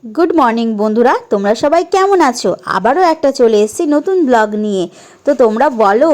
Good morning বন্ধুরা, তোমরা সবাই কেমন আছো? আবারও একটা চলে এসেছি নতুন ব্লগ নিয়ে। তো তোমরা বলো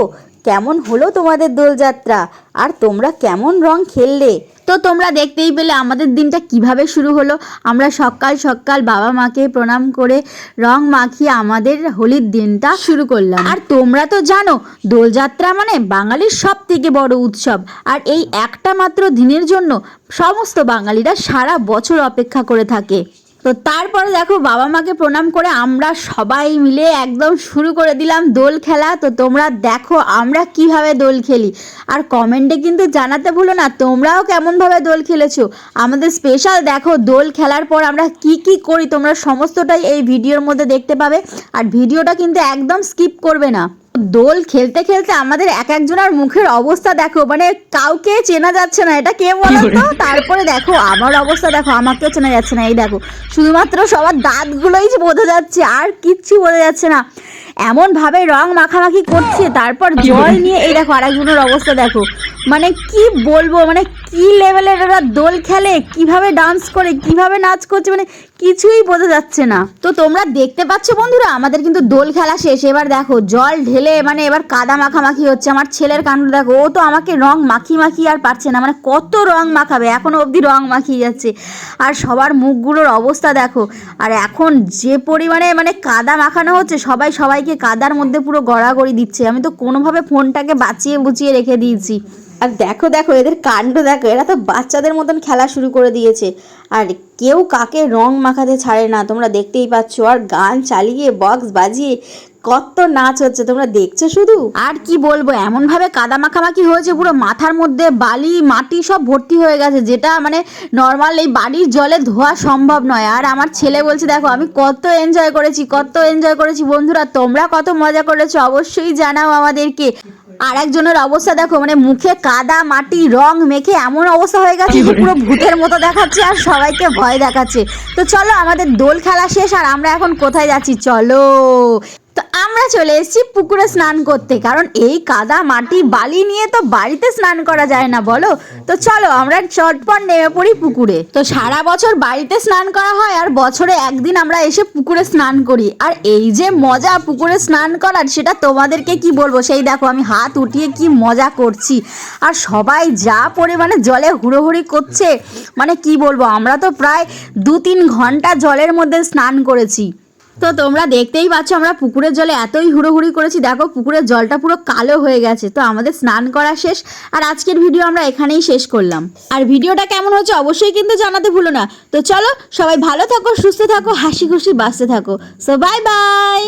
কেমন হলো তোমাদের দোলযাত্রা, আর তোমরা কেমন রং খেললে। তো তোমরা দেখতেই পেলে আমাদের দিনটা কিভাবে শুরু হলো। আমরা সকাল সকাল বাবা মাকে প্রণাম করে রং মাখিয়ে আমাদের হোলির দিনটা শুরু করলাম। আর তোমরা তো জানো দোলযাত্রা মানে বাঙালির সব থেকে বড় উৎসব, আর এই একটা মাত্র দিনের জন্য সমস্ত বাঙালিরা সারা বছর অপেক্ষা করে থাকে। তো তারপরে দেখো বাবা মাকে প্রণাম করে আমরা সবাই মিলে একদম শুরু করে দিলাম দোল খেলা। তো তোমরা দেখো আমরা কিভাবে দোল খেলি, আর কমেন্টে কিন্তু জানাতে ভুলো না তোমরাও কেমনভাবে দোল খেলেছো। আমাদের স্পেশাল দেখো দোল খেলার পর আমরা কি কি করি তোমরা সমস্তটাই এই ভিডিওর মধ্যে দেখতে পাবে, আর ভিডিওটা কিন্তু একদম স্কিপ করবে না। দোল খেলতে খেলতে আমাদের এক একজনের মুখের অবস্থা দেখো, মানে কাউকে চেনা যাচ্ছে না, এটা কে বলো তো। তারপরে দেখো আমার অবস্থা দেখো, আমাকেও চেনা যাচ্ছে না। এই দেখো শুধুমাত্র সবার দাঁতগুলোই বোঝা যাচ্ছে, আর কিচ্ছু বোঝা যাচ্ছে না। এমন ভাবে রং মাখামাখি করছে, তারপর জল নিয়ে এই দেখো আরেকজনের অবস্থা দেখো। মানে কি বলবো, মানে কি লেভেলের ওরা দোল খেলে, কিভাবে ডান্স করে, কিভাবে নাচ করছে, মানে কিছুই বোঝা যাচ্ছে না। তো তোমরা দেখতে পাচ্ছ বন্ধুরা আমাদের কিন্তু দোল খেলা শেষ। এবার দেখো জল ঢেলে মানে এবার কাদা মাখামাখি হচ্ছে। আমার ছেলের কাণ্ড দেখো, ও তো আমাকে রং মাখিয়ে আর পারছে না, মানে কত রং মাখাবে, এখনো অবধি রং মাখিয়ে যাচ্ছে। আর সবার মুখগুলোর অবস্থা দেখো। আর এখন যে পরিমাণে মানে কাদা মাখানো হচ্ছে, সবাই সবাইকে কাদার মধ্যে পুরো গড়াগড়ি দিচ্ছে। আমি তো কোনোভাবে ফোনটাকে বাঁচিয়ে বুচিয়ে রেখে দিয়েছি। আর দেখো দেখো এদের কাণ্ড দেখো, এরা তো বাচ্চাদের মতন খেলা শুরু করে দিয়েছে, আর কেউ কাকে রং মাখাতে ছাড়ে না, তোমরা দেখতেই পাচ্ছ। আর গান চালিয়ে বক্স বাজিয়ে কত নাচ হচ্ছে, তোমরা দেখছো শুধু। আর কি বলবো, এমনভাবে কাদা মাখামাখি হয়েছে পুরো মাথার মধ্যে বালি মাটি সব ভর্তি হয়ে গেছে, যেটা মানে নর্মাল এই বাড়ির জলে ধোয়া সম্ভব নয়। আর আমার ছেলে বলছে দেখো আমি কত এনজয় করেছি বন্ধুরা, তোমরা কত মজা করেছো অবশ্যই জানাও আমাদেরকে। আর একজনের অবস্থা দেখো, মানে মুখে কাদা মাটি রং মেখে এমন অবস্থা হয়ে গেছে যে পুরো ভূতের মতো দেখাচ্ছে, আর সবাইকে ভয় দেখাচ্ছে। তো চলো আমাদের দোল খেলা শেষ, আর আমরা এখন কোথায় যাচ্ছি চলো। তো আমরা চলে এসেছি পুকুরে স্নান করতে, কারণ এই কাদা মাটি বালি নিয়ে তো বাড়িতে স্নান করা যায় না বলো। তো চলো আমরা চটপট নেমে পড়ি পুকুরে। তো সারা বছর বাড়িতে স্নান করা হয়, আর বছরে একদিন আমরা এসে পুকুরে স্নান করি। আর এই যে মজা পুকুরে স্নান করার, সেটা তোমাদেরকে কি বলবো। সেই দেখো আমি হাত উঠিয়ে কি মজা করছি, আর সবাই যা পরিমাণে জলে হুড়োহুড়ি করছে, মানে কি বলবো। আমরা তো প্রায় 2-3 ঘন্টা জলের মধ্যে স্নান করেছি। তো তোমরা দেখতেই পাচ্ছ আমরা পুকুরের জলে এতই হুড়োহুড়ি করেছি, দেখো পুকুরের জলটা পুরো কালো হয়ে গেছে। তো আমাদের স্নান করা শেষ, আর আজকের ভিডিও আমরা এখানেই শেষ করলাম। আর ভিডিওটা কেমন হচ্ছে অবশ্যই কিন্তু জানাতে ভুলো না। তো চলো সবাই ভালো থাকো, সুস্থ থাকো, হাসি খুশি বাঁচতে থাকো। So bye bye.